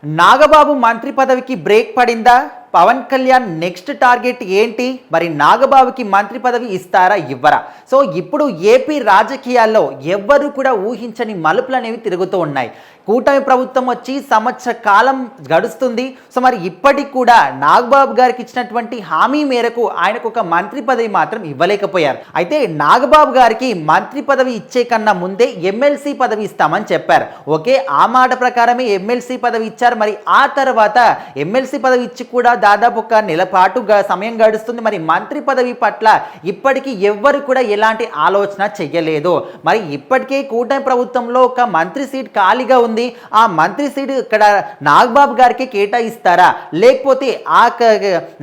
నాగబాబు మంత్రి పదవికి బ్రేక్ పడిందా? పవన్ కళ్యాణ్ నెక్స్ట్ టార్గెట్ ఏంటి? మరి నాగబాబుకి మంత్రి పదవి ఇస్తారా ఇవ్వరా? సో ఇప్పుడు ఏపీ రాజకీయాల్లో ఎవ్వరూ కూడా ఊహించని మలుపులు అనేవి తిరుగుతూ ఉన్నాయి. కూటమి ప్రభుత్వం వచ్చి సంవత్సర కాలం గడుస్తుంది. సో మరి ఇప్పటికి కూడా నాగబాబు గారికి ఇచ్చినటువంటి హామీ మేరకు ఆయనకు ఒక మంత్రి పదవి మాత్రం ఇవ్వలేకపోయారు. అయితే నాగబాబు గారికి మంత్రి పదవి ఇచ్చే కన్నా ముందే ఎమ్మెల్సీ పదవి ఇస్తామని చెప్పారు. ఓకే, ఆ మాట ప్రకారమే ఎమ్మెల్సీ పదవి ఇచ్చారు. మరి ఆ తర్వాత ఎమ్మెల్సీ పదవి ఇచ్చి కూడా దాదాపు ఒక నెల పాటు సమయం గడుస్తుంది. మరి మంత్రి పదవి పట్ల ఇప్పటికీ ఎవ్వరు కూడా ఎలాంటి ఆలోచన చెయ్యలేదు. మరి ఇప్పటికే కూటమి ప్రభుత్వంలో ఒక మంత్రి సీట్ ఖాళీగా ఉంది. ఆ మంత్రి సీట్ ఇక్కడ నాగబాబు గారికి కేటాయిస్తారా, లేకపోతే ఆ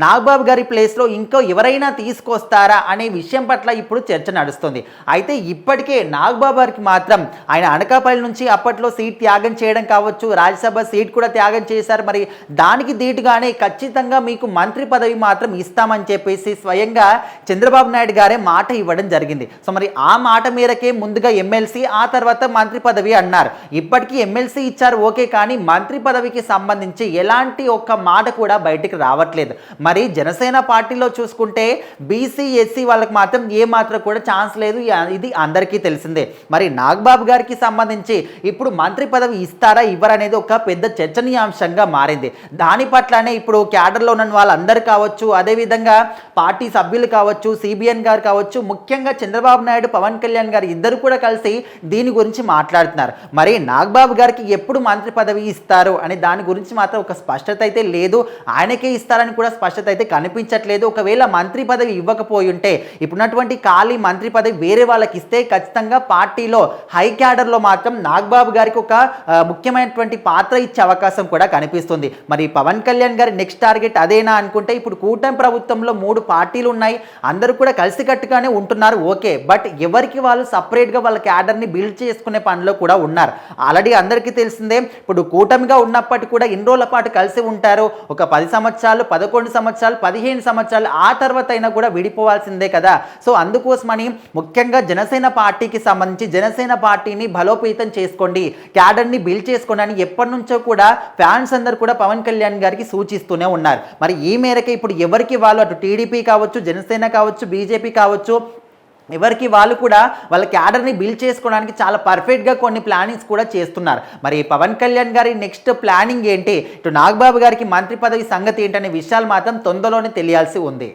నాగబాబు గారి ప్లేస్లో ఇంకో ఎవరైనా తీసుకొస్తారా అనే విషయం పట్ల ఇప్పుడు చర్చ నడుస్తుంది. అయితే ఇప్పటికే నాగబాబు గారికి మాత్రం ఆయన అనకాపల్లి నుంచి అప్పట్లో సీట్ త్యాగం చేయడం కావచ్చు, రాజ్యసభ సీట్ కూడా త్యాగం చేశారు. మరి దానికి ధీటుగానే ఖచ్చితంగా మీకు మంత్రి పదవి మాత్రం ఇస్తామని చెప్పేసి స్వయంగా చంద్రబాబు నాయుడు గారే మాట ఇవ్వడం జరిగింది. సో మరి ఆ మాట మేరకే ముందుగా ఎమ్మెల్సీ, ఆ తర్వాత మంత్రి పదవి అన్నారు. ఇప్పటికీ ఎమ్మెల్సీ ఇచ్చారు ఓకే, కానీ మంత్రి పదవికి సంబంధించి ఎలాంటి ఒక్క మాట కూడా బయటికి రావట్లేదు. మరి జనసేన పార్టీలో చూసుకుంటే బీసీ ఎస్సీ వాళ్ళకి మాత్రం ఏ మాత్రం కూడా ఛాన్స్ లేదు, ఇది అందరికీ తెలిసిందే. మరి నాగబాబు గారికి సంబంధించి ఇప్పుడు మంత్రి పదవి ఇస్తారా ఇవ్వరా అనేది ఒక పెద్ద చర్చనీయాంశంగా మారింది. దాని పట్లనే ఇప్పుడు క్యాడర్లో ఉన్న వాళ్ళందరూ కావచ్చు, అదేవిధంగా పార్టీ సభ్యులు కావచ్చు, సిబిఎన్ గారు కావచ్చు, ముఖ్యంగా చంద్రబాబు నాయుడు పవన్ కళ్యాణ్ గారు ఇద్దరు కూడా కలిసి దీని గురించి మాట్లాడుతున్నారు. మరి నాగబాబు గారికి ఎప్పుడు మంత్రి పదవి ఇస్తారు అనే దాని గురించి మాత్రం ఒక స్పష్టత అయితే లేదు. ఆయనకే ఇస్తారని కూడా స్పష్టత అయితే కనిపించట్లేదు. ఒకవేళ మంత్రి పదవి ఇవ్వకపోయి ఉంటే ఇప్పుడున్నటువంటి ఖాళీ మంత్రి పదవి వేరే వాళ్ళకి ఇస్తే ఖచ్చితంగా పార్టీలో హై క్యాడర్లో మాత్రం నాగబాబు గారికి ఒక ముఖ్యమైనటువంటి పాత్ర ఇచ్చే అవకాశం కూడా కనిపిస్తుంది. మరి పవన్ కళ్యాణ్ గారి నెక్స్ట్ టార్గెట్ అదేనా అనుకుంటే ఇప్పుడు కూటమి ప్రభుత్వంలో 3 పార్టీలు ఉన్నాయి, అందరూ కూడా కలిసికట్టుగానే ఉంటున్నారు ఓకే, బట్ ఎవరికి వాళ్ళు సపరేట్గా వాళ్ళ క్యాడర్ని బిల్డ్ చేసుకునే పనిలో కూడా ఉన్నారు. ఆల్రెడీ అందరికీ తెలిసిందే, ఇప్పుడు కూటమిగా ఉన్నప్పటికీ కూడా ఎన్ని రోజుల పాటు కలిసి ఉంటారు, ఒక 10 సంవత్సరాలు 11 సంవత్సరాలు 15 సంవత్సరాలు, ఆ తర్వాత అయినా కూడా విడిపోవాల్సిందే కదా. సో అందుకోసమని ముఖ్యంగా జనసేన పార్టీకి సంబంధించి జనసేన పార్టీని బలోపేతం చేసుకోండి, క్యాడర్ని బిల్డ్ చేసుకోండి అని ఎప్పటి నుంచో కూడా ఫ్యాన్స్ అందరూ కూడా పవన్ కళ్యాణ్ గారికి సూచిస్తూనే ఉన్నారు. మరి ఈ మేరకు ఇప్పుడు ఎవరికి వాళ్ళు అటు టీడీపీ కావచ్చు, జనసేన కావచ్చు, బీజేపీ కావచ్చు, ఎవరికి వాళ్ళు కూడా వాళ్ళ క్యాడర్ని బిల్డ్ చేసుకోవడానికి చాలా పర్ఫెక్ట్గా కొన్ని ప్లానింగ్స్ కూడా చేస్తున్నారు. మరి పవన్ కళ్యాణ్ గారి నెక్స్ట్ ప్లానింగ్ ఏంటి, ఇటు నాగబాబు గారికి మంత్రి పదవి సంగతి ఏంటనే విషయాలు మాత్రం తొందరలోనే తెలియాల్సి ఉంది.